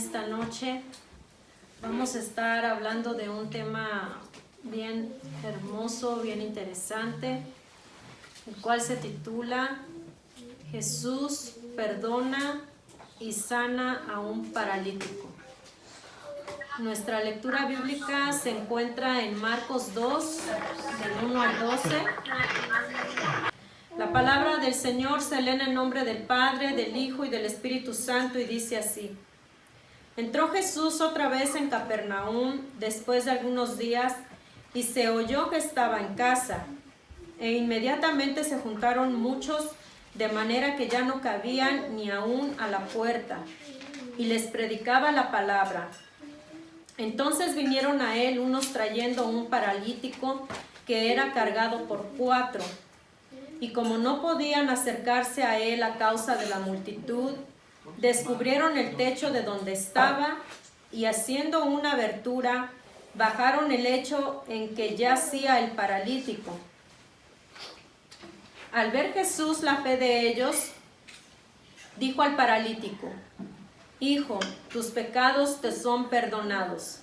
esta noche vamos a estar hablando de un tema bien hermoso, bien interesante, el cual se titula Jesús perdona y sana a un paralítico. Nuestra lectura bíblica se encuentra en Marcos 2, del 1 al 12. La palabra del Señor se lee en el nombre del Padre, del Hijo y del Espíritu Santo y dice así. Entró Jesús otra vez en Capernaum después de algunos días y se oyó que estaba en casa. E inmediatamente se juntaron muchos de manera que ya no cabían ni aún a la puerta, y les predicaba la palabra. Entonces vinieron a él unos trayendo un paralítico que era cargado por 4. Y como no podían acercarse a él a causa de la multitud, descubrieron el techo de donde estaba y haciendo una abertura, bajaron el lecho en que yacía el paralítico. Al ver Jesús la fe de ellos, dijo al paralítico: Hijo, tus pecados te son perdonados.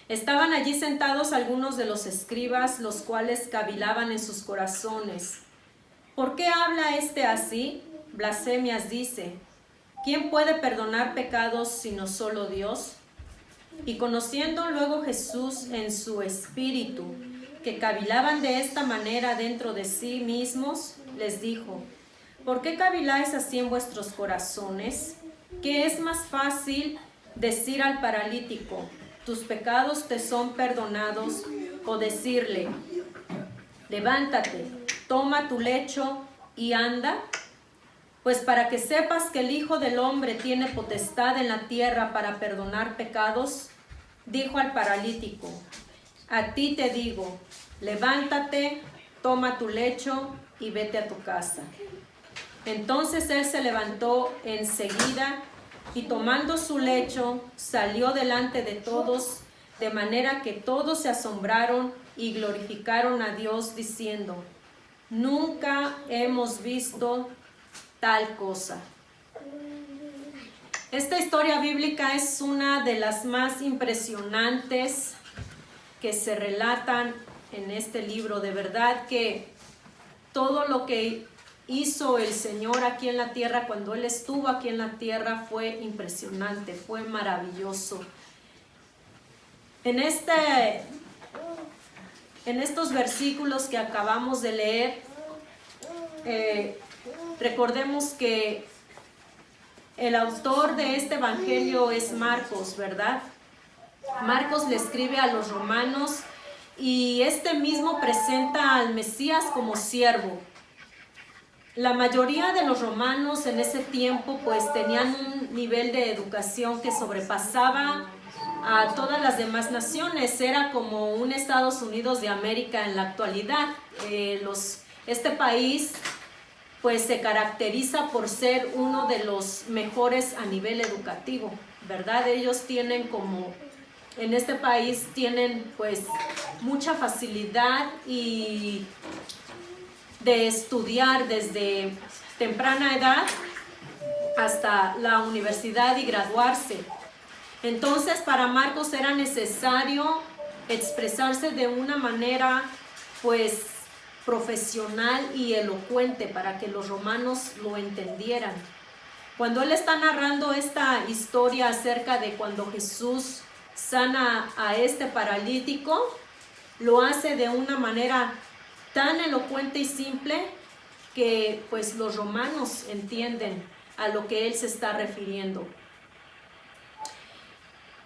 Estaban allí sentados algunos de los escribas, los cuales cavilaban en sus corazones. ¿Por qué habla este así? Blasfemias dice. ¿Quién puede perdonar pecados sino solo Dios? Y conociendo luego Jesús en su espíritu, que cavilaban de esta manera dentro de sí mismos, les dijo: ¿Por qué caviláis así en vuestros corazones? ¿Qué es más fácil decir al paralítico: tus pecados te son perdonados, o decirle: levántate, toma tu lecho y anda? Pues para que sepas que el Hijo del Hombre tiene potestad en la tierra para perdonar pecados, dijo al paralítico: a ti te digo, levántate, toma tu lecho y vete a tu casa. Entonces él se levantó enseguida y tomando su lecho salió delante de todos, de manera que todos se asombraron y glorificaron a Dios diciendo: nunca hemos visto tal cosa. Esta historia bíblica es una de las más impresionantes que se relatan en este libro. De verdad que todo lo que hizo el Señor aquí en la tierra, cuando Él estuvo aquí en la tierra, fue impresionante, fue maravilloso. En estos versículos que acabamos de leer, recordemos que el autor de este evangelio es Marcos, ¿verdad? Marcos le escribe a los romanos y este mismo presenta al Mesías como siervo. La mayoría de los romanos en ese tiempo pues tenían un nivel de educación que sobrepasaba a todas las demás naciones. Era como un Estados Unidos de América en la actualidad. Este país pues se caracteriza por ser uno de los mejores a nivel educativo, ¿verdad? Ellos tienen en este país tienen pues mucha facilidad y de estudiar desde temprana edad hasta la universidad y graduarse. Entonces para Marcos era necesario expresarse de una manera pues profesional y elocuente para que los romanos lo entendieran. Cuando él está narrando esta historia acerca de cuando Jesús sana a este paralítico, lo hace de una manera tan elocuente y simple que pues los romanos entienden a lo que él se está refiriendo.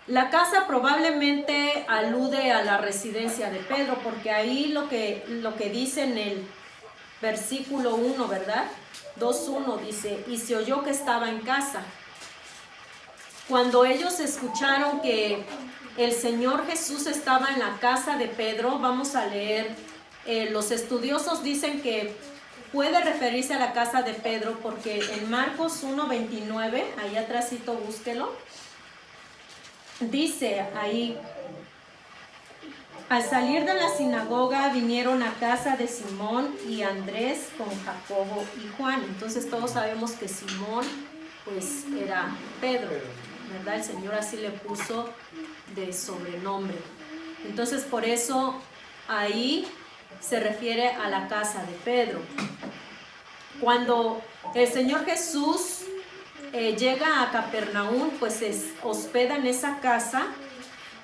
La casa probablemente alude a la residencia de Pedro, porque ahí lo que dice en el versículo 1, ¿verdad? 2:1 dice: y se oyó que estaba en casa. Cuando ellos escucharon que el Señor Jesús estaba en la casa de Pedro, vamos a leer, los estudiosos dicen que puede referirse a la casa de Pedro, porque en Marcos 1:29, ahí atrásito búsquelo, dice ahí: al salir de la sinagoga vinieron a casa de Simón y Andrés con Jacobo y Juan. Entonces todos sabemos que Simón pues era Pedro, ¿verdad? El Señor así le puso de sobrenombre. Entonces por eso ahí se refiere a la casa de Pedro. Cuando el Señor Jesús llega a Capernaum, pues se hospeda en esa casa,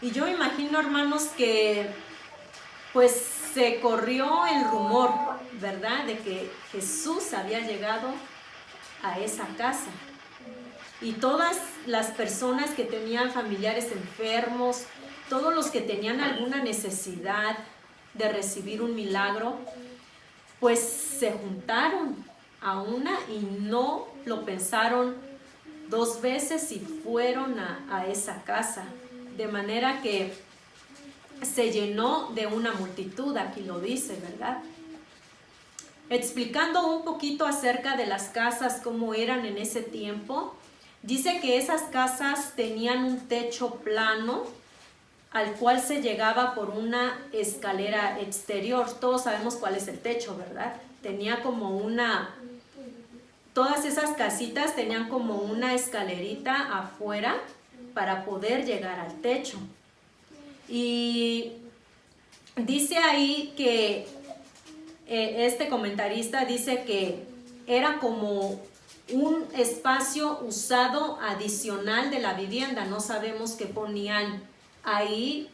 y yo imagino, hermanos, que pues se corrió el rumor, ¿verdad?, de que Jesús había llegado a esa casa. Y todas las personas que tenían familiares enfermos, todos los que tenían alguna necesidad de recibir un milagro, pues se juntaron a una y no lo pensaron dos veces y fueron a esa casa. De manera que se llenó de una multitud, aquí lo dice, ¿verdad? Explicando un poquito acerca de las casas, cómo eran en ese tiempo, dice que esas casas tenían un techo plano al cual se llegaba por una escalera exterior. Todos sabemos cuál es el techo, ¿verdad? Tenía como todas esas casitas tenían como una escalerita afuera para poder llegar al techo. Y dice ahí que este comentarista dice que era como un espacio usado adicional de la vivienda. No sabemos qué ponían ahí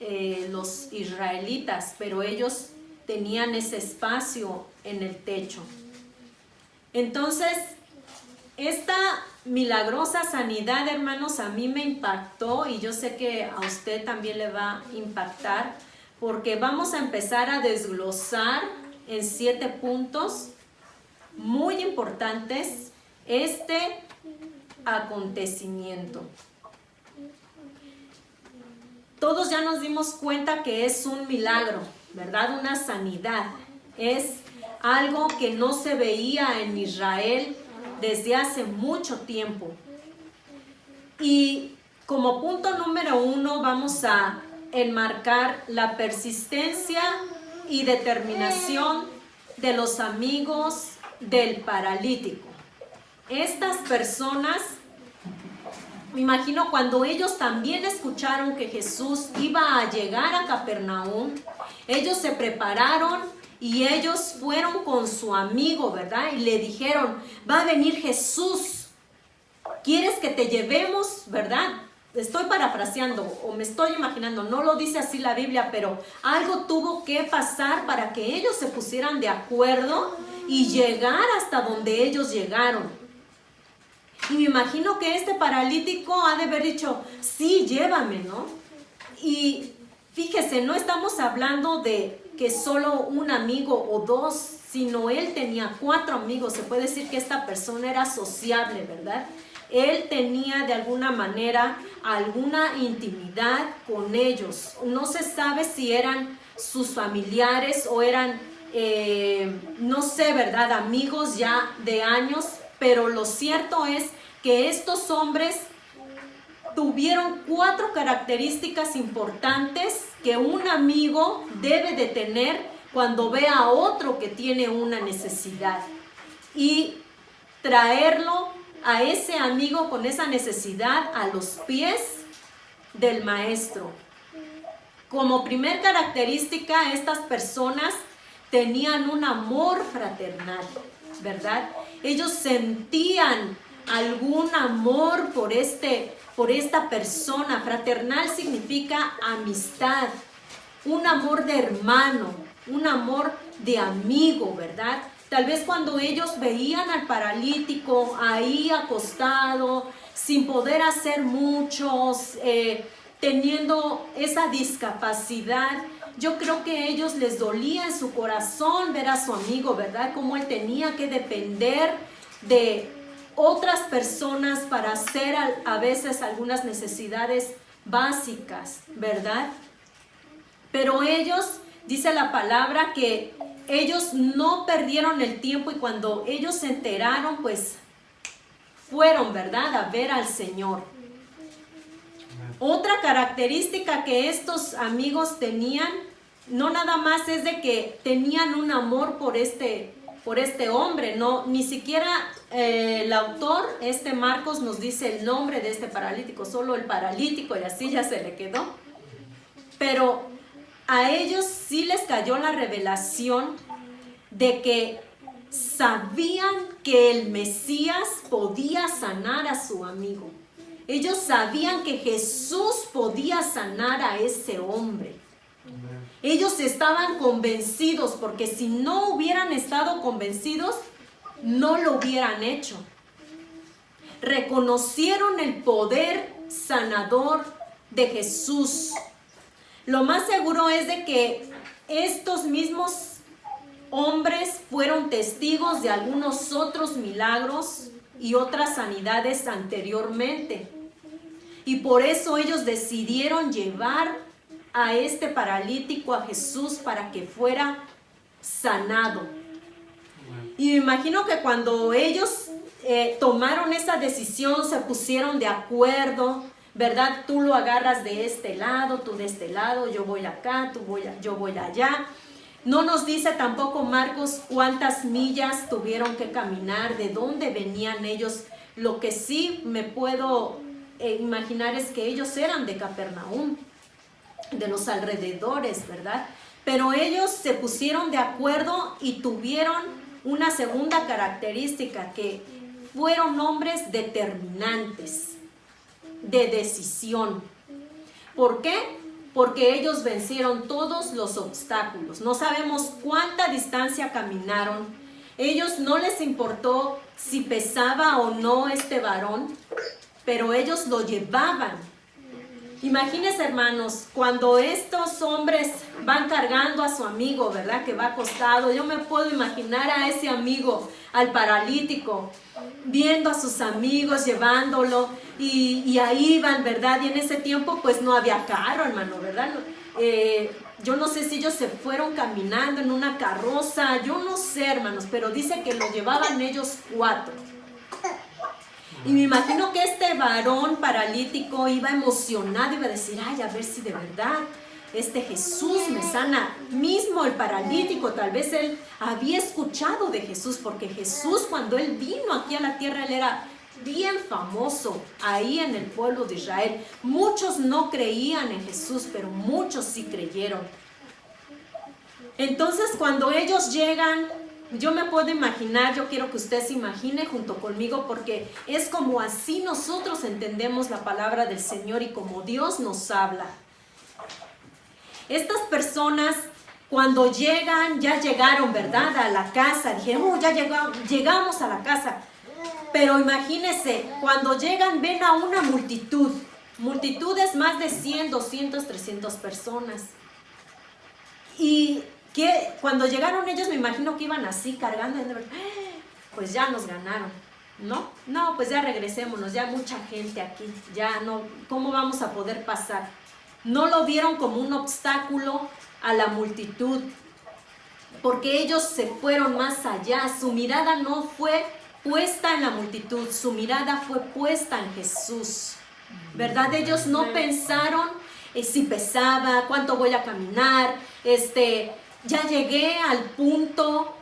los israelitas, pero ellos tenían ese espacio en el techo. Entonces, esta milagrosa sanidad, hermanos, a mí me impactó, y yo sé que a usted también le va a impactar, porque vamos a empezar a desglosar en 7 puntos muy importantes este acontecimiento. Todos ya nos dimos cuenta que es un milagro, ¿verdad? Una sanidad. Es algo que no se veía en Israel desde hace mucho tiempo. Y como punto número 1 vamos a enmarcar la persistencia y determinación de los amigos del paralítico. Estas personas, me imagino, cuando ellos también escucharon que Jesús iba a llegar a Capernaum, ellos se prepararon y ellos fueron con su amigo, ¿verdad? Y le dijeron, va a venir Jesús, ¿quieres que te llevemos, verdad? Estoy parafraseando o me estoy imaginando, no lo dice así la Biblia, pero algo tuvo que pasar para que ellos se pusieran de acuerdo y llegar hasta donde ellos llegaron. Y me imagino que este paralítico ha de haber dicho, sí, llévame, ¿no? Y fíjese, no estamos hablando de que solo un amigo o dos, sino él tenía 4 amigos. Se puede decir que esta persona era sociable, ¿verdad? Él tenía de alguna manera alguna intimidad con ellos. No se sabe si eran sus familiares o eran, no sé, ¿verdad?, amigos ya de años, pero lo cierto es que estos hombres tuvieron 4 características importantes que un amigo debe de tener cuando ve a otro que tiene una necesidad, y traerlo a ese amigo con esa necesidad a los pies del maestro. Como primer característica, estas personas tenían un amor fraternal, ¿verdad? Ellos sentían algún amor por esta persona. Fraternal significa amistad, un amor de hermano, un amor de amigo, ¿verdad? Tal vez cuando ellos veían al paralítico ahí acostado, sin poder hacer muchos, teniendo esa discapacidad, yo creo que a ellos les dolía en su corazón ver a su amigo, ¿verdad? Cómo él tenía que depender de otras personas para hacer a veces algunas necesidades básicas, ¿verdad? Pero ellos, dice la palabra, que ellos no perdieron el tiempo, y cuando ellos se enteraron, pues fueron, ¿verdad?, a ver al Señor. Otra característica que estos amigos tenían, no nada más es de que tenían un amor por este por este hombre. No, ni siquiera el autor, Marcos, nos dice el nombre de este paralítico, solo el paralítico, y así ya se le quedó. Pero a ellos sí les cayó la revelación de que sabían que el Mesías podía sanar a su amigo. Ellos sabían que Jesús podía sanar a ese hombre. Ellos estaban convencidos, porque si no hubieran estado convencidos, no lo hubieran hecho. Reconocieron el poder sanador de Jesús. Lo más seguro es de que estos mismos hombres fueron testigos de algunos otros milagros y otras sanidades anteriormente. Y por eso ellos decidieron llevar a este paralítico a Jesús para que fuera sanado. Y me imagino que cuando ellos tomaron esa decisión, se pusieron de acuerdo, ¿verdad? Tú lo agarras de este lado, tú de este lado, yo voy acá, yo voy allá. No nos dice tampoco Marcos cuántas millas tuvieron que caminar, de dónde venían ellos. Lo que sí me puedo imaginar es que ellos eran de Capernaum, de los alrededores, ¿verdad? Pero ellos se pusieron de acuerdo y tuvieron una segunda característica, que fueron hombres determinantes, de decisión. ¿Por qué? Porque ellos vencieron todos los obstáculos. No sabemos cuánta distancia caminaron. Ellos no les importó si pesaba o no este varón, pero ellos lo llevaban. Imagínense, hermanos, cuando estos hombres van cargando a su amigo, ¿verdad? Que va acostado. Yo me puedo imaginar a ese amigo, al paralítico, viendo a sus amigos, llevándolo, y ahí van, ¿verdad? Y en ese tiempo pues no había carro, hermano, ¿verdad? Yo no sé si ellos se fueron caminando en una carroza, yo no sé, hermanos, pero dice que lo llevaban ellos 4. Y me imagino que este varón paralítico iba emocionado, iba a decir, ay, a ver si de verdad Jesús me sana. Mismo el paralítico, tal vez él había escuchado de Jesús, porque Jesús, cuando él vino aquí a la tierra, él era bien famoso ahí en el pueblo de Israel. Muchos no creían en Jesús, pero muchos sí creyeron. Entonces, cuando ellos llegan, yo me puedo imaginar, yo quiero que usted se imagine junto conmigo, porque es como así nosotros entendemos la palabra del Señor y como Dios nos habla. Estas personas, cuando llegan, ya llegaron, ¿verdad?, a la casa. Dijeron, ya llegamos a la casa. Pero imagínense, cuando llegan, ven a una multitud. Multitudes más de 100, 200, 300 personas. Y que cuando llegaron ellos, me imagino que iban así cargando, pues ya nos ganaron, ¿no? No, pues ya regresémonos, ya mucha gente aquí, ya no, ¿cómo vamos a poder pasar? No lo vieron como un obstáculo a la multitud, porque ellos se fueron más allá. Su mirada no fue puesta en la multitud, su mirada fue puesta en Jesús, ¿verdad? Ellos no pensaron si pesaba, cuánto voy a caminar, ya llegué al punto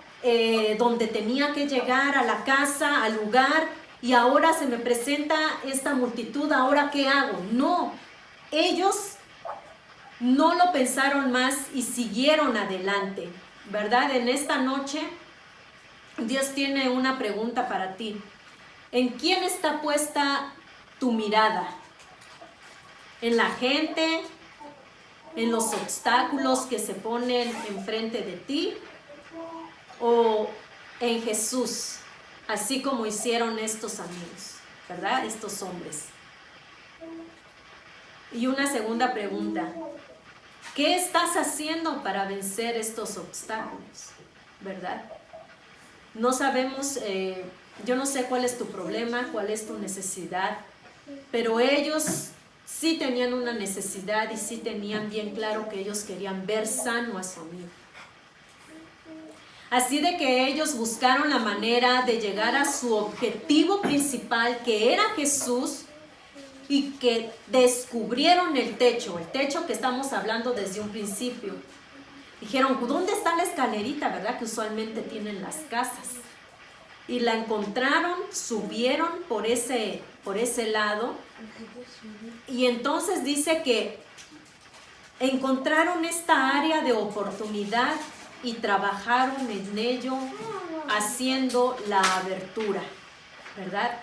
donde tenía que llegar, a la casa, al lugar, y ahora se me presenta esta multitud, ¿ahora qué hago? No, ellos no lo pensaron más y siguieron adelante, ¿verdad? En esta noche, Dios tiene una pregunta para ti. ¿En quién está puesta tu mirada? ¿En la gente? ¿En los obstáculos que se ponen enfrente de ti? ¿O en Jesús? Así como hicieron estos amigos, ¿verdad? Estos hombres. Y una segunda pregunta. ¿Qué estás haciendo para vencer estos obstáculos? ¿Verdad? No sabemos, yo no sé cuál es tu problema, cuál es tu necesidad, pero ellos sí tenían una necesidad y sí tenían bien claro que ellos querían ver sano a su amigo. Así de que ellos buscaron la manera de llegar a su objetivo principal, que era Jesús, y que descubrieron el techo que estamos hablando desde un principio. Dijeron, ¿dónde está la escalerita, verdad? Que usualmente tienen las casas. Y la encontraron, subieron por ese lado. Y entonces dice que encontraron esta área de oportunidad y trabajaron en ello haciendo la abertura, ¿verdad?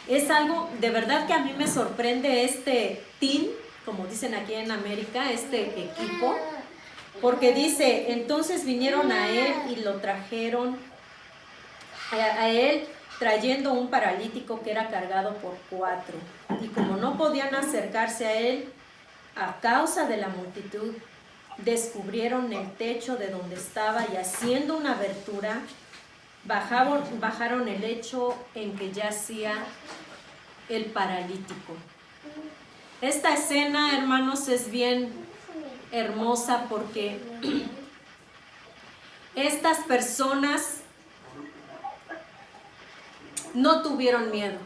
Es algo de verdad que a mí me sorprende este team, como dicen aquí en América, este equipo, porque dice, entonces vinieron a él y lo trajeron a él trayendo un paralítico que era cargado por 4. Y como no podían acercarse a él a causa de la multitud, descubrieron el techo de donde estaba y haciendo una abertura, bajaron el lecho en que yacía el paralítico. Esta escena, hermanos, es bien hermosa porque estas personas no tuvieron miedo,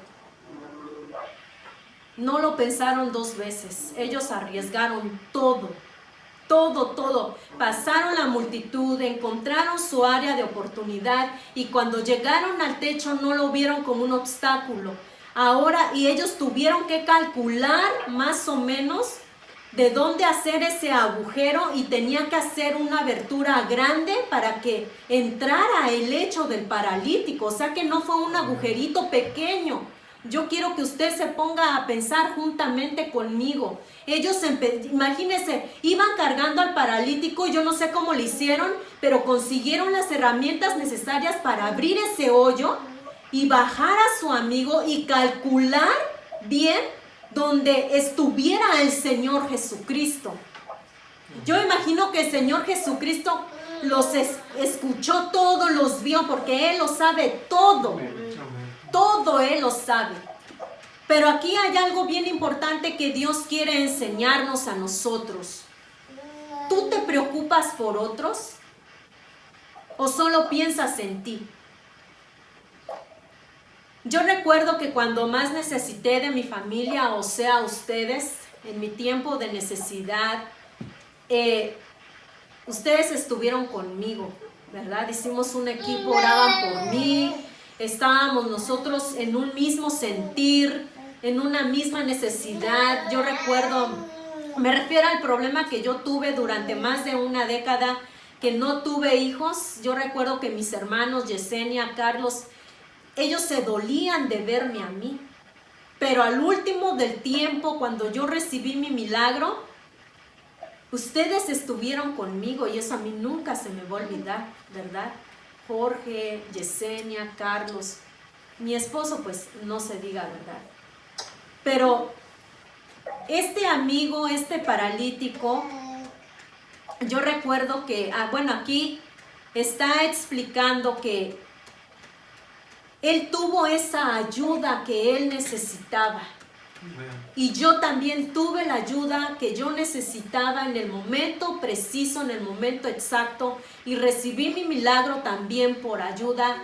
no lo pensaron 2 veces, ellos arriesgaron todo. Pasaron la multitud, encontraron su área de oportunidad y cuando llegaron al techo no lo vieron como un obstáculo. Ahora, y ellos tuvieron que calcular más o menos de dónde hacer ese agujero y tenía que hacer una abertura grande para que entrara el lecho del paralítico. O sea que no fue un agujerito pequeño. Yo quiero que usted se ponga a pensar juntamente conmigo. Ellos, imagínense, iban cargando al paralítico, yo no sé cómo lo hicieron, pero consiguieron las herramientas necesarias para abrir ese hoyo y bajar a su amigo y calcular bien donde estuviera el Señor Jesucristo. Yo imagino que el Señor Jesucristo los escuchó todo, los vio, porque Él lo sabe todo. Todo Él lo sabe. Pero aquí hay algo bien importante que Dios quiere enseñarnos a nosotros. ¿Tú te preocupas por otros? ¿O solo piensas en ti? Yo recuerdo que cuando más necesité de mi familia, o sea, ustedes, en mi tiempo de necesidad, ustedes estuvieron conmigo, ¿verdad? Hicimos un equipo, oraban por mí, estábamos nosotros en un mismo sentir, en una misma necesidad. Yo recuerdo, me refiero al problema que yo tuve durante más de una década, que no tuve hijos. Yo recuerdo que mis hermanos, Yesenia, Carlos, ellos se dolían de verme a mí, pero al último del tiempo, cuando yo recibí mi milagro, ustedes estuvieron conmigo y eso a mí nunca se me va a olvidar, ¿verdad? Jorge, Yesenia, Carlos, mi esposo, pues no se diga, ¿verdad? Pero este amigo, este paralítico, yo recuerdo que, bueno, aquí está explicando que él tuvo esa ayuda que él necesitaba. Y yo también tuve la ayuda que yo necesitaba en el momento preciso, en el momento exacto. Y recibí mi milagro también por ayuda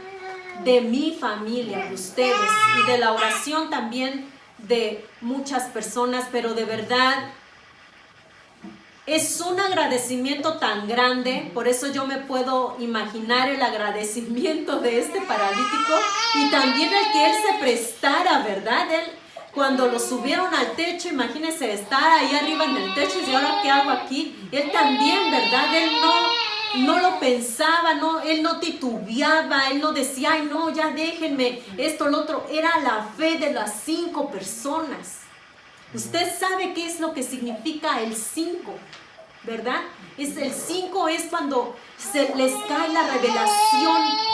de mi familia, de ustedes. Y de la oración también de muchas personas. Pero de verdad, es un agradecimiento tan grande, por eso yo me puedo imaginar el agradecimiento de este paralítico y también el que él se prestara, ¿verdad? Él, cuando lo subieron al techo, imagínense estar ahí arriba en el techo y decir, ¿ahora qué hago aquí? Él también, ¿verdad? Él no lo pensaba, él no titubeaba, él no decía, ay no, ya déjenme, esto, lo otro. Era la fe de las 5 personas. Usted sabe qué es lo que significa el 5, ¿verdad? El 5 es cuando se les cae la revelación.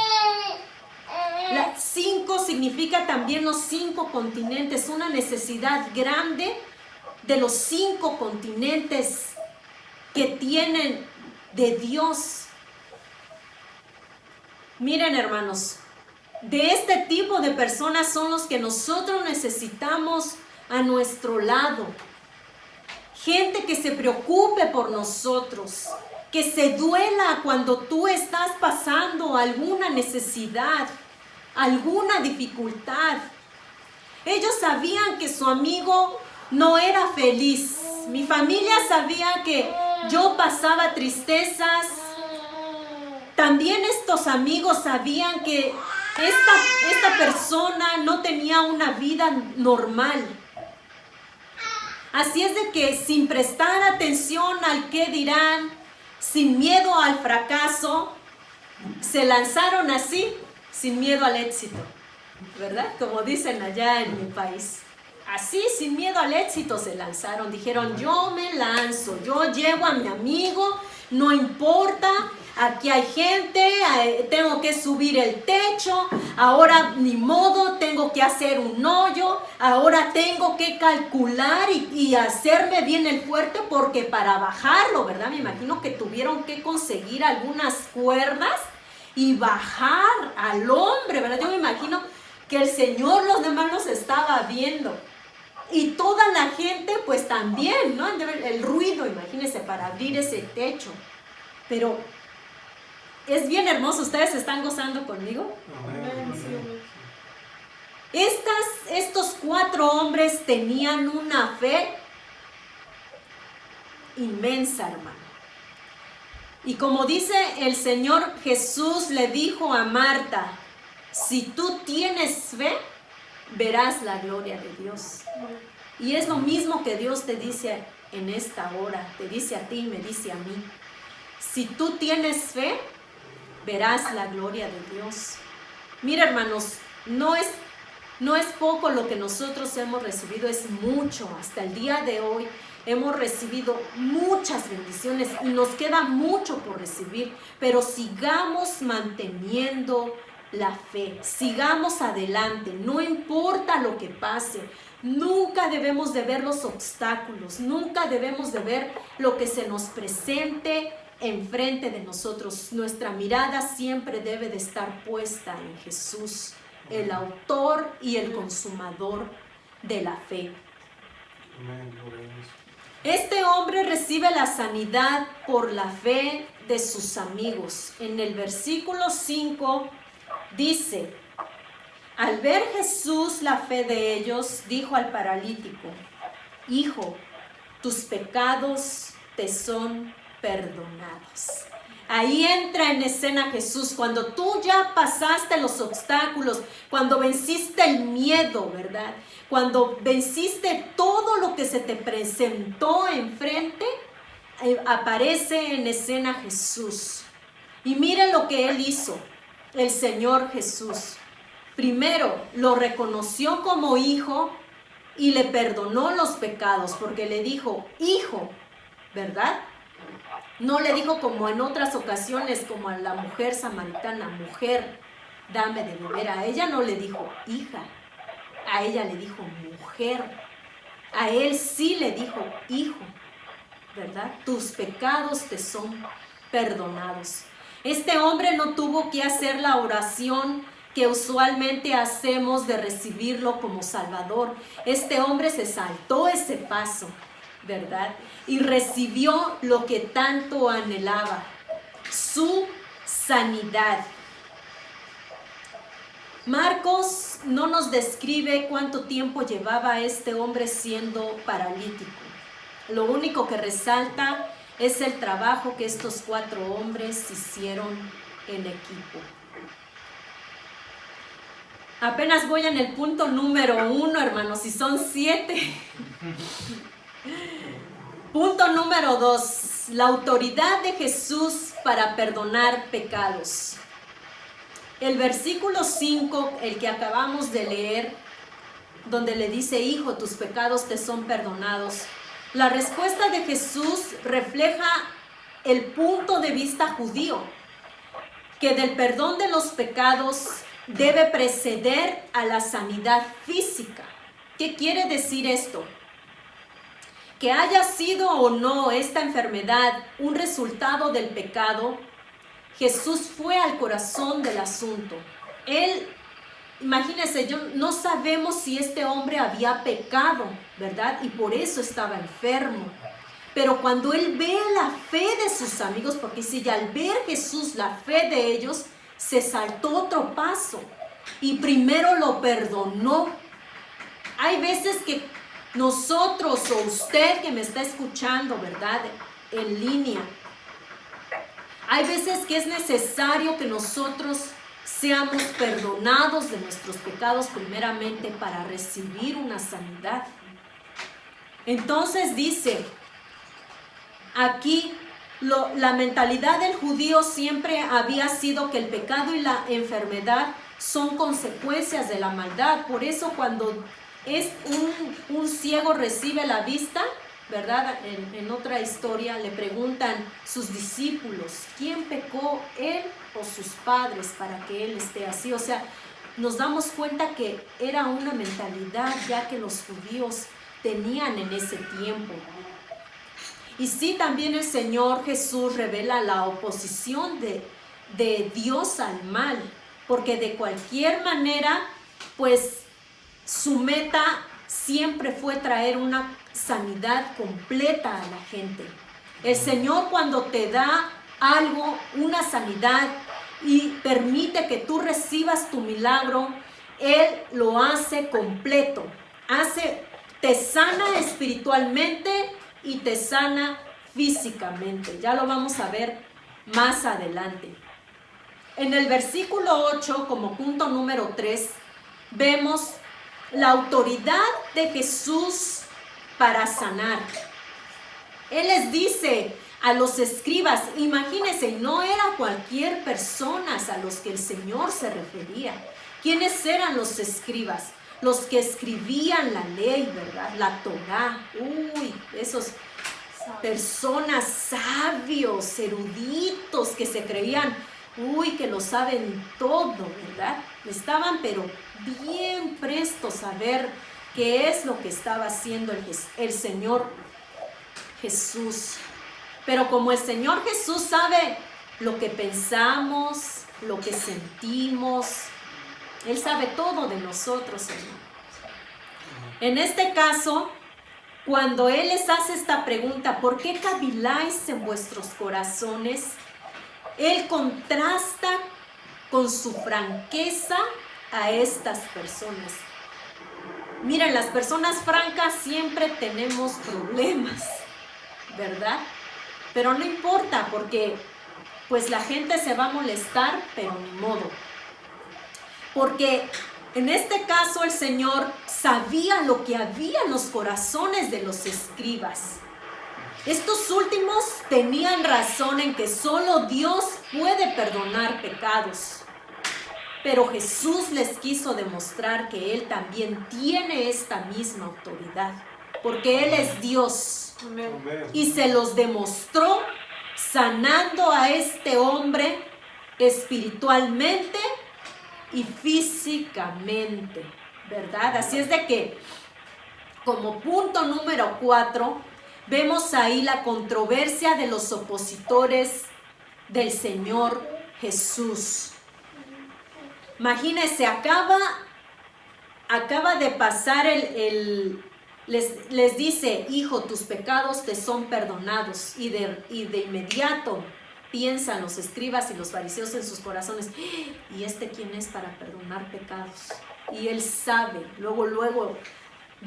5 significa también los 5 continentes, una necesidad grande de los 5 continentes que tienen de Dios. Miren, hermanos, de este tipo de personas son los que nosotros necesitamos a nuestro lado. Gente que se preocupe por nosotros, que se duela cuando tú estás pasando alguna necesidad, alguna dificultad. Ellos sabían que su amigo no era feliz. Mi familia sabía que yo pasaba tristezas, También estos amigos sabían que esta persona no tenía una vida normal. Así es de que sin prestar atención al qué dirán, sin miedo al fracaso, se lanzaron así, sin miedo al éxito, ¿verdad? Como dicen allá en mi país. Así, sin miedo al éxito, se lanzaron. Dijeron, yo me lanzo, yo llevo a mi amigo, no importa, aquí hay gente, tengo que subir el techo, ahora ni modo, tengo que hacer un hoyo, ahora tengo que calcular y hacerme bien el fuerte, porque para bajarlo, ¿verdad? Me imagino que tuvieron que conseguir algunas cuerdas y bajar al hombre, ¿verdad? Yo me imagino que el Señor los demás los estaba viendo. Y toda la gente pues también, ¿no? El ruido, imagínense, para abrir ese techo. Pero es bien hermoso. ¿Ustedes están gozando conmigo? Estos 4 hombres tenían una fe inmensa, hermano. Y como dice el Señor Jesús, le dijo a Marta, si tú tienes fe, verás la gloria de Dios. Y es lo mismo que Dios te dice en esta hora, te dice a ti y me dice a mí. Si tú tienes fe, verás la gloria de Dios. Mira, hermanos, no es poco lo que nosotros hemos recibido, es mucho. Hasta el día de hoy hemos recibido muchas bendiciones y nos queda mucho por recibir, pero sigamos manteniendo la fe, sigamos adelante, no importa lo que pase. Nunca debemos de ver los obstáculos, nunca debemos de ver lo que se nos presente enfrente de nosotros. Nuestra mirada siempre debe de estar puesta en Jesús, el autor y el consumador de la fe. Este hombre recibe la sanidad por la fe de sus amigos. En el versículo 5 dice, al ver Jesús la fe de ellos, dijo al paralítico, hijo, tus pecados te son perdonados. Ahí entra en escena Jesús, cuando tú ya pasaste los obstáculos, cuando venciste el miedo, ¿verdad? Cuando venciste todo lo que se te presentó enfrente, aparece en escena Jesús. Y miren lo que Él hizo, el Señor Jesús. Primero, lo reconoció como hijo y le perdonó los pecados, porque le dijo, hijo, ¿verdad? No le dijo como en otras ocasiones, como a la mujer samaritana, mujer, dame de beber. A ella no le dijo hija, a ella le dijo mujer. A él sí le dijo hijo, ¿verdad? Tus pecados te son perdonados. Este hombre no tuvo que hacer la oración que usualmente hacemos de recibirlo como Salvador. Este hombre se saltó ese paso, ¿verdad? Y recibió lo que tanto anhelaba, su sanidad. Marcos no nos describe cuánto tiempo llevaba este hombre siendo paralítico. Lo único que resalta es el trabajo que estos 4 hombres hicieron en equipo. Apenas voy en el punto número 1, hermanos, y son 7. Punto número 2, la autoridad de Jesús para perdonar pecados. El versículo 5, el que acabamos de leer, donde le dice, hijo, tus pecados te son perdonados. La respuesta de Jesús refleja el punto de vista judío, que del perdón de los pecados debe preceder a la sanidad física. ¿Qué quiere decir esto? Que haya sido o no esta enfermedad un resultado del pecado, Jesús fue al corazón del asunto. Él, imagínense, no sabemos si este hombre había pecado, ¿verdad? Y por eso estaba enfermo. Pero cuando él ve la fe de sus amigos, porque si al ver Jesús la fe de ellos, se saltó otro paso y primero lo perdonó. Hay veces que nosotros o usted que me está escuchando, ¿verdad? En línea, Hay veces que es necesario que nosotros seamos perdonados de nuestros pecados primeramente para recibir una sanidad. Entonces dice, aquí la mentalidad del judío siempre había sido que el pecado y la enfermedad son consecuencias de la maldad. Por eso cuando es un ciego recibe la vista, ¿verdad? En otra historia le preguntan sus discípulos, ¿quién pecó, él o sus padres para que él esté así? O sea, nos damos cuenta que era una mentalidad ya que los judíos tenían en ese tiempo. Y sí, también el Señor Jesús revela la oposición de Dios al mal, porque de cualquier manera, pues su meta siempre fue traer una sanidad completa a la gente. El Señor, cuando te da algo, una sanidad, y permite que tú recibas tu milagro, Él lo hace completo. Te sana espiritualmente y te sana físicamente. Ya lo vamos a ver más adelante. En el versículo 8, como punto número 3, vemos la autoridad de Jesús para sanar. Él les dice a los escribas, imagínense, no era cualquier persona a los que el Señor se refería. ¿Quiénes eran los escribas? Los que escribían la ley, ¿verdad? La Torá. Esos personas sabios, eruditos, que se creían, que lo saben todo, ¿verdad? Estaban pero bien prestos a ver qué es lo que estaba haciendo el Señor Jesús. Pero como el Señor Jesús sabe lo que pensamos, lo que sentimos, Él sabe todo de nosotros, Señor. En este caso, cuando Él les hace esta pregunta, ¿por qué caviláis en vuestros corazones? Él contrasta con su franqueza a estas personas. Miren, las personas francas siempre tenemos problemas, ¿verdad? Pero no importa, porque pues la gente se va a molestar, pero ni modo. Porque en este caso el Señor sabía lo que había en los corazones de los escribas. Estos últimos tenían razón en que solo Dios puede perdonar pecados. Pero Jesús les quiso demostrar que Él también tiene esta misma autoridad, porque Él es Dios. Amén. Y se los demostró sanando a este hombre espiritualmente y físicamente, ¿verdad? Así es de que, como punto número 4, vemos ahí la controversia de los opositores del Señor Jesús. Imagínense, acaba de pasar les dice, hijo, tus pecados te son perdonados. Y de inmediato piensan los escribas y los fariseos en sus corazones, ¿y este quién es para perdonar pecados? Y Él sabe, luego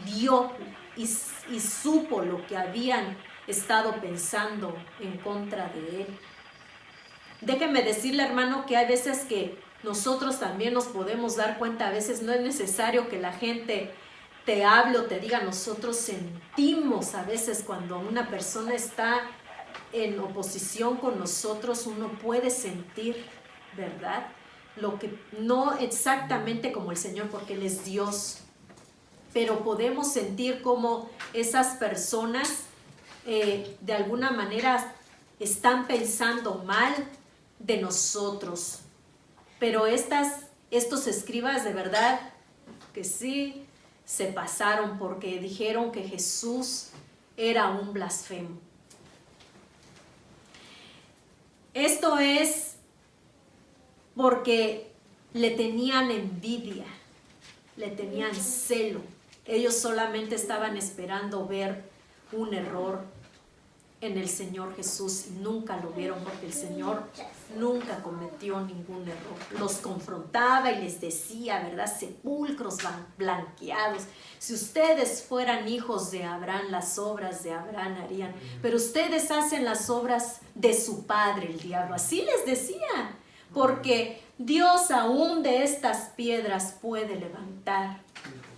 vio y supo lo que habían estado pensando en contra de Él. Déjeme decirle, hermano, que hay veces que nosotros también nos podemos dar cuenta, a veces no es necesario que la gente te hable o te diga, nosotros sentimos a veces cuando una persona está en oposición con nosotros, uno puede sentir, ¿verdad? Lo que no exactamente como el Señor, porque Él es Dios, pero podemos sentir como esas personas de alguna manera están pensando mal de nosotros. Pero estos escribas de verdad que sí se pasaron, porque dijeron que Jesús era un blasfemo. Esto es porque le tenían envidia, le tenían celo. Ellos solamente estaban esperando ver un error en el Señor Jesús y nunca lo vieron, porque el Señor nunca cometió ningún error. Los confrontaba y les decía, ¿verdad? Sepulcros blanqueados. Si ustedes fueran hijos de Abraham, las obras de Abraham harían, pero ustedes hacen las obras de su padre, el diablo. Así les decía, porque Dios aún de estas piedras puede levantar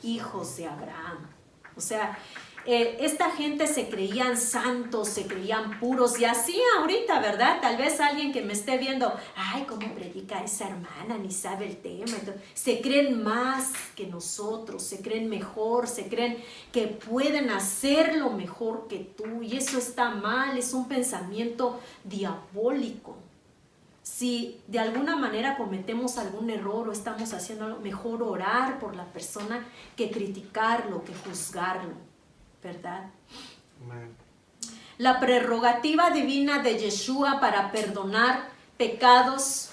hijos de Abraham. O sea, esta gente se creían santos, se creían puros, y así ahorita, ¿verdad? Tal vez alguien que me esté viendo, ay, cómo predica esa hermana, ni sabe el tema. Entonces, se creen más que nosotros, se creen mejor, se creen que pueden hacerlo mejor que tú, y eso está mal, es un pensamiento diabólico. Si de alguna manera cometemos algún error o estamos haciendo mejor orar por la persona que criticarlo, que juzgarlo, ¿verdad? Amén. La prerrogativa divina de Yeshua para perdonar pecados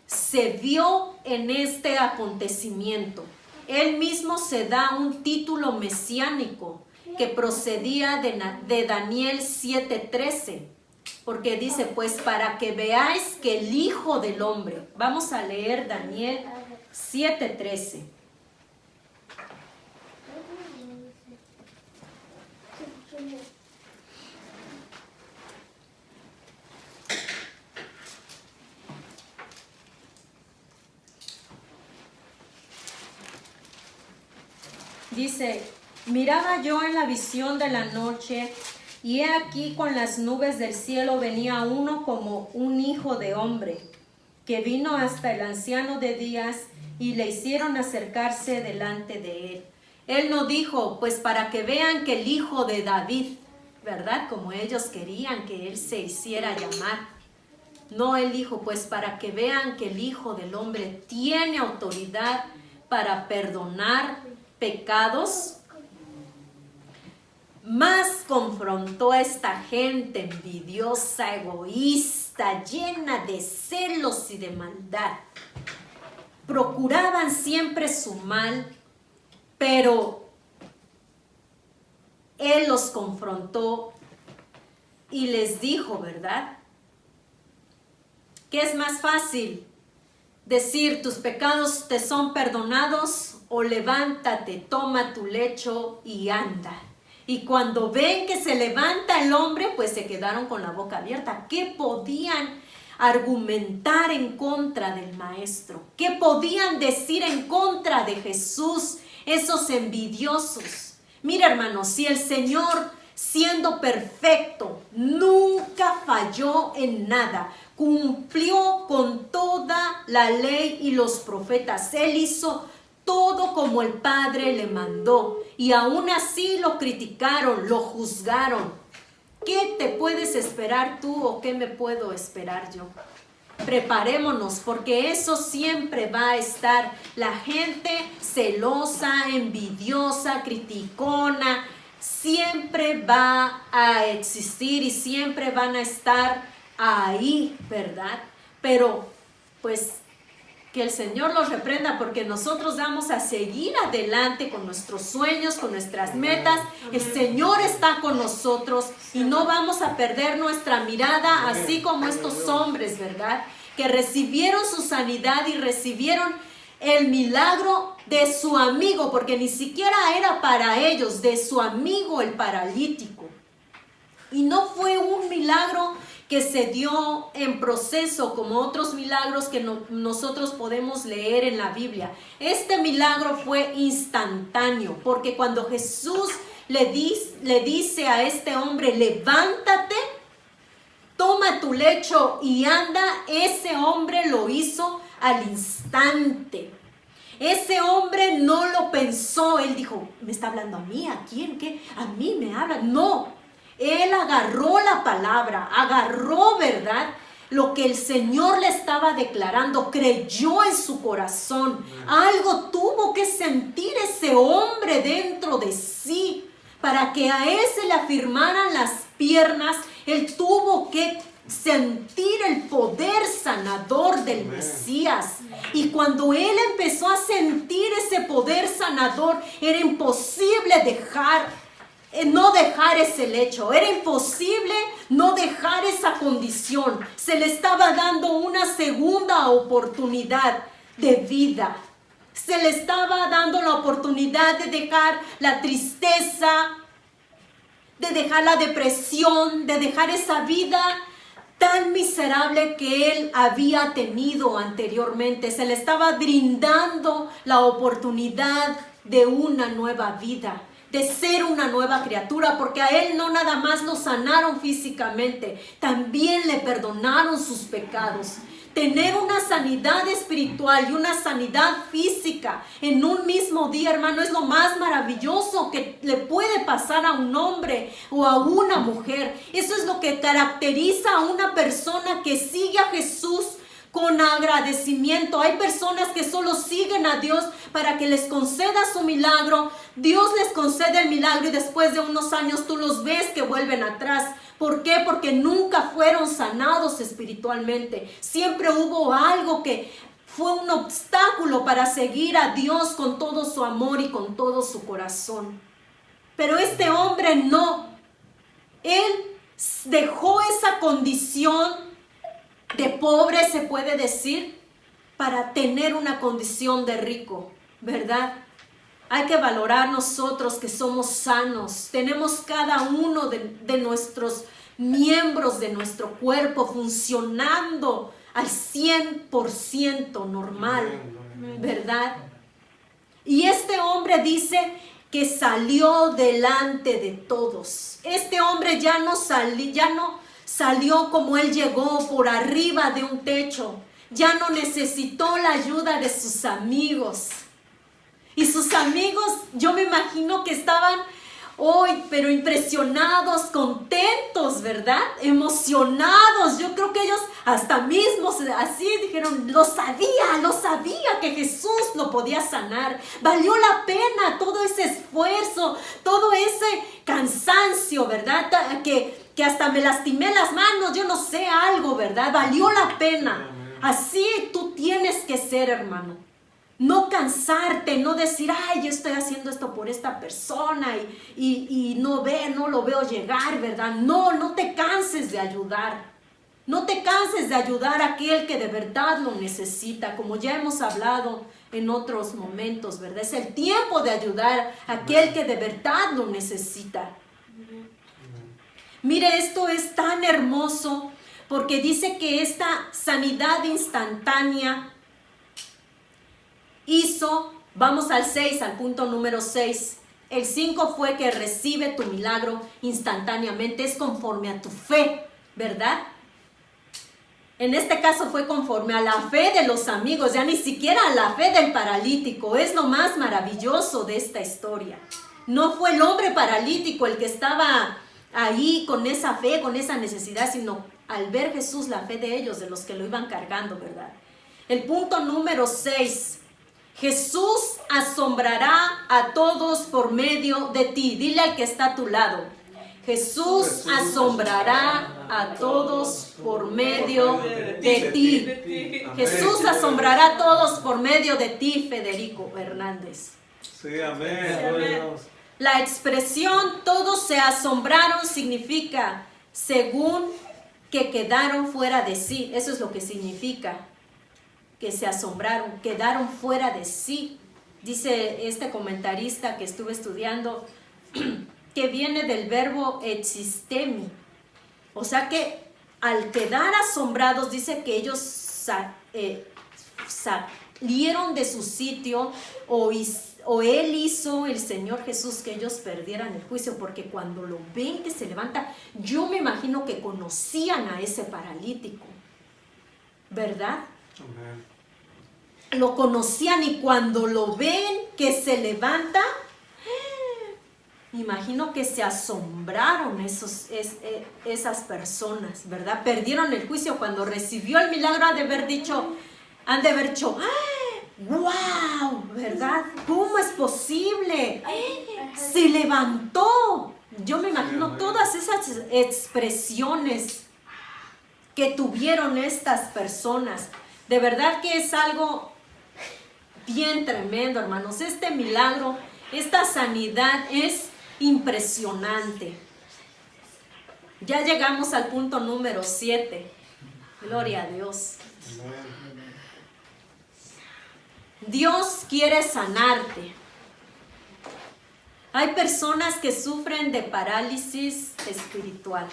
se vio en este acontecimiento. Él mismo se da un título mesiánico que procedía de Daniel 7:13. Porque dice, pues para que veáis que el Hijo del Hombre, vamos a leer Daniel 7:13. Dice, miraba yo en la visión de la noche, y he aquí con las nubes del cielo venía uno como un hijo de hombre, que vino hasta el anciano de días y le hicieron acercarse delante de él. Él no dijo, pues para que vean que el hijo de David, ¿verdad? Como ellos querían que él se hiciera llamar. No, él dijo, pues para que vean que el Hijo del Hombre tiene autoridad para perdonar pecados. Más confrontó a esta gente envidiosa, egoísta, llena de celos y de maldad. Procuraban siempre su mal, pero él los confrontó y les dijo, ¿verdad? ¿Qué es más fácil? Decir, tus pecados te son perdonados, o levántate, toma tu lecho y anda. Y cuando ven que se levanta el hombre, pues se quedaron con la boca abierta. ¿Qué podían argumentar en contra del maestro? ¿Qué podían decir en contra de Jesús esos envidiosos? Mira, hermanos, si el Señor, siendo perfecto, nunca falló en nada, cumplió con toda la ley y los profetas, Él hizo todo como el Padre le mandó, y aún así lo criticaron, lo juzgaron. ¿Qué te puedes esperar tú o qué me puedo esperar yo? Preparémonos, porque eso siempre va a estar. La gente celosa, envidiosa, criticona, siempre va a existir y siempre van a estar ahí, ¿verdad? Pero pues que el Señor los reprenda, porque nosotros vamos a seguir adelante con nuestros sueños, con nuestras metas. El Señor está con nosotros y no vamos a perder nuestra mirada, así como estos hombres, ¿verdad? Que recibieron su sanidad y recibieron el milagro de su amigo, porque ni siquiera era para ellos, de su amigo el paralítico. Y no fue un milagro que se dio en proceso como otros milagros que nosotros podemos leer en la Biblia. Este milagro fue instantáneo, porque cuando Jesús le dice a este hombre, levántate, toma tu lecho y anda, ese hombre lo hizo al instante. Ese hombre no lo pensó, él dijo, ¿me está hablando a mí? ¿A quién? ¿Qué? ¿A mí me habla? No. Él agarró la palabra, agarró, ¿verdad?, lo que el Señor le estaba declarando, creyó en su corazón. Algo tuvo que sentir ese hombre dentro de sí para que a él se le afirmaran las piernas. Él tuvo que sentir el poder sanador del Mesías. Y cuando él empezó a sentir ese poder sanador, era imposible dejar no dejar ese lecho. Era imposible no dejar esa condición. Se le estaba dando una segunda oportunidad de vida. Se le estaba dando la oportunidad de dejar la tristeza, de dejar la depresión, de dejar esa vida tan miserable que él había tenido anteriormente. Se le estaba brindando la oportunidad de una nueva vida, de ser una nueva criatura, porque a él no nada más lo sanaron físicamente, también le perdonaron sus pecados. Tener una sanidad espiritual y una sanidad física en un mismo día, hermano, es lo más maravilloso que le puede pasar a un hombre o a una mujer. Eso es lo que caracteriza a una persona que sigue a Jesús con agradecimiento. Hay personas que solo siguen a Dios para que les conceda su milagro. Dios les concede el milagro y después de unos años tú los ves que vuelven atrás. ¿Por qué? Porque nunca fueron sanados espiritualmente. Siempre hubo algo que fue un obstáculo para seguir a Dios con todo su amor y con todo su corazón. Pero este hombre no. Él dejó esa condición de pobre, se puede decir, para tener una condición de rico, ¿verdad? Hay que valorar nosotros que somos sanos. Tenemos cada uno de nuestros miembros de nuestro cuerpo funcionando al 100% normal, ¿verdad? Y este hombre dice que salió delante de todos. Este hombre ya no salió como él llegó, por arriba de un techo. Ya no necesitó la ayuda de sus amigos. Y sus amigos, yo me imagino que estaban hoy, pero impresionados, contentos, ¿verdad? Emocionados. Yo creo que ellos hasta mismos así dijeron, lo sabía que Jesús lo podía sanar. Valió la pena todo ese esfuerzo, todo ese cansancio, ¿verdad? Que hasta me lastimé las manos, yo no sé, algo, ¿verdad? Valió la pena. Así tú tienes que ser, hermano. No cansarte, no decir, ay, yo estoy haciendo esto por esta persona y no lo veo llegar, ¿verdad? No te canses de ayudar. No te canses de ayudar a aquel que de verdad lo necesita, como ya hemos hablado en otros momentos, ¿verdad? Es el tiempo de ayudar a aquel que de verdad lo necesita. Mire, esto es tan hermoso porque dice que esta sanidad instantánea hizo, vamos al 6, al punto número 6. El 5 fue que recibe tu milagro instantáneamente, es conforme a tu fe, ¿verdad? En este caso fue conforme a la fe de los amigos, ya ni siquiera a la fe del paralítico. Es lo más maravilloso de esta historia. No fue el hombre paralítico el que estaba ahí con esa fe, con esa necesidad, sino al ver Jesús la fe de ellos, de los que lo iban cargando, ¿verdad? El punto número 6. Jesús asombrará a todos por medio de ti. Dile al que está a tu lado. Jesús asombrará a todos por medio de ti. Jesús asombrará a todos por medio de ti, Federico Hernández. Sí, amén. La expresión todos se asombraron significa según que quedaron fuera de sí. Eso es lo que significa. Que se asombraron, quedaron fuera de sí. Dice este comentarista que estuve estudiando que viene del verbo existemi. O sea que al quedar asombrados, dice que ellos salieron de su sitio o él hizo, el Señor Jesús, que ellos perdieran el juicio, porque cuando lo ven que se levanta, yo me imagino que conocían a ese paralítico, ¿verdad? Amén. Lo conocían y cuando lo ven que se levanta, me imagino que se asombraron esas personas, ¿verdad? Perdieron el juicio cuando recibió el milagro, han de haber dicho, ¡wow! ¿Verdad? ¿Cómo es posible? Se levantó. Yo me imagino todas esas expresiones que tuvieron estas personas. De verdad que es algo bien tremendo, hermanos. Este milagro, esta sanidad es impresionante. Ya llegamos al punto número 7. Gloria a Dios. Dios quiere sanarte. Hay personas que sufren de parálisis espiritual.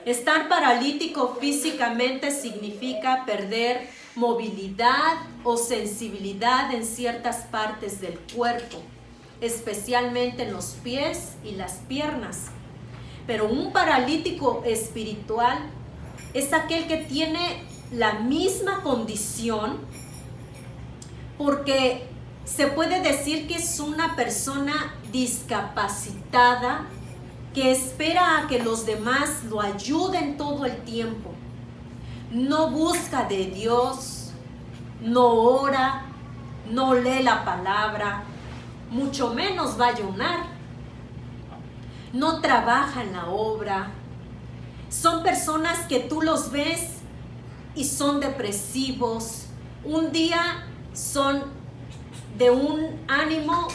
Estar paralítico físicamente significa perder movilidad o sensibilidad en ciertas partes del cuerpo, especialmente en los pies y las piernas. Pero un paralítico espiritual es aquel que tiene la misma condición, porque se puede decir que es una persona discapacitada que espera a que los demás lo ayuden todo el tiempo. No busca de Dios, no ora, no lee la palabra, mucho menos va a ayunar. No trabaja en la obra. Son personas que tú los ves y son depresivos. Un día son de un ánimo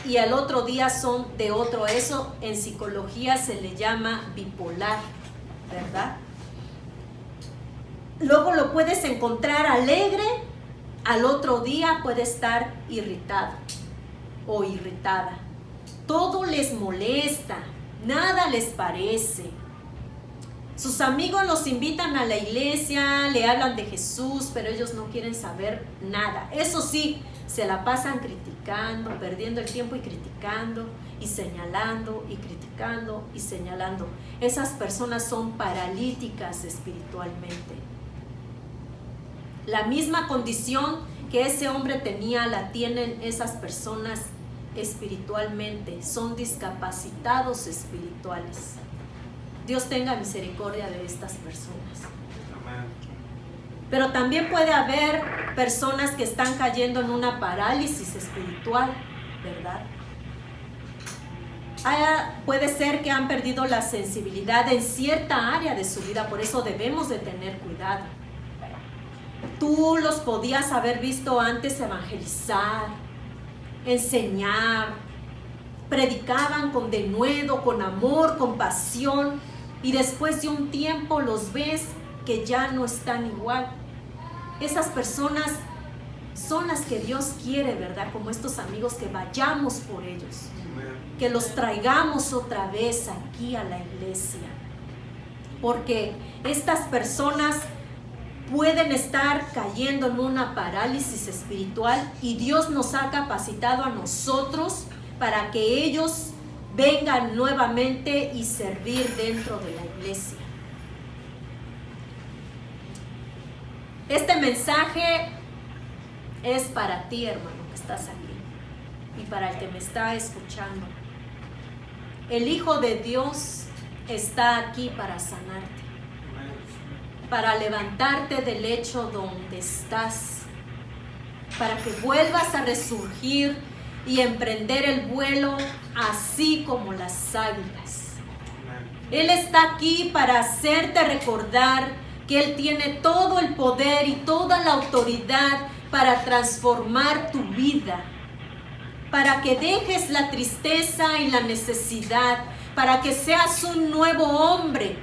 y al otro día son de otro. Eso en psicología se le llama bipolar, ¿verdad? Luego lo puedes encontrar alegre, al otro día puede estar irritado o irritada. Todo les molesta, nada les parece. Sus amigos los invitan a la iglesia, le hablan de Jesús, pero ellos no quieren saber nada. Eso sí, se la pasan criticando, perdiendo el tiempo y criticando y señalando y criticando y señalando. Esas personas son paralíticas espiritualmente. La misma condición que ese hombre tenía la tienen esas personas espiritualmente. Son discapacitados espirituales. Dios tenga misericordia de estas personas. Pero también puede haber personas que están cayendo en una parálisis espiritual, ¿verdad? Puede ser que han perdido la sensibilidad en cierta área de su vida, por eso debemos de tener cuidado. Tú los podías haber visto antes evangelizar, enseñar, predicaban con denuedo, con amor, con pasión, y después de un tiempo los ves que ya no están igual. Esas personas son las que Dios quiere, ¿verdad? Como estos amigos, que vayamos por ellos, que los traigamos otra vez aquí a la iglesia, porque estas personas pueden estar cayendo en una parálisis espiritual y Dios nos ha capacitado a nosotros para que ellos vengan nuevamente y servir dentro de la iglesia. Este mensaje es para ti, hermano, que estás aquí, y para el que me está escuchando. El Hijo de Dios está aquí para sanarte, para levantarte del lecho donde estás, para que vuelvas a resurgir y emprender el vuelo así como las águilas. Él está aquí para hacerte recordar que Él tiene todo el poder y toda la autoridad para transformar tu vida, para que dejes la tristeza y la necesidad, para que seas un nuevo hombre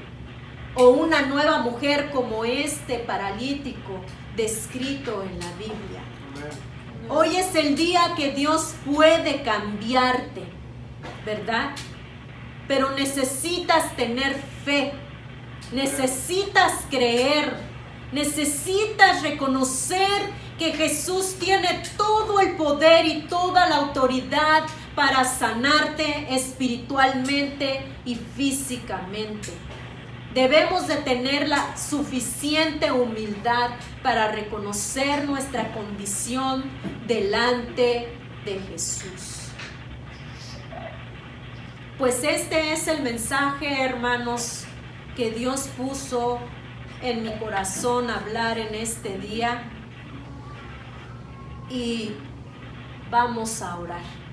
o una nueva mujer como este paralítico descrito en la Biblia. Hoy es el día que Dios puede cambiarte, ¿verdad? Pero necesitas tener fe, necesitas creer, necesitas reconocer que Jesús tiene todo el poder y toda la autoridad para sanarte espiritualmente y físicamente. Debemos de tener la suficiente humildad para reconocer nuestra condición delante de Jesús. Pues este es el mensaje, hermanos, que Dios puso en mi corazón hablar en este día. Y vamos a orar.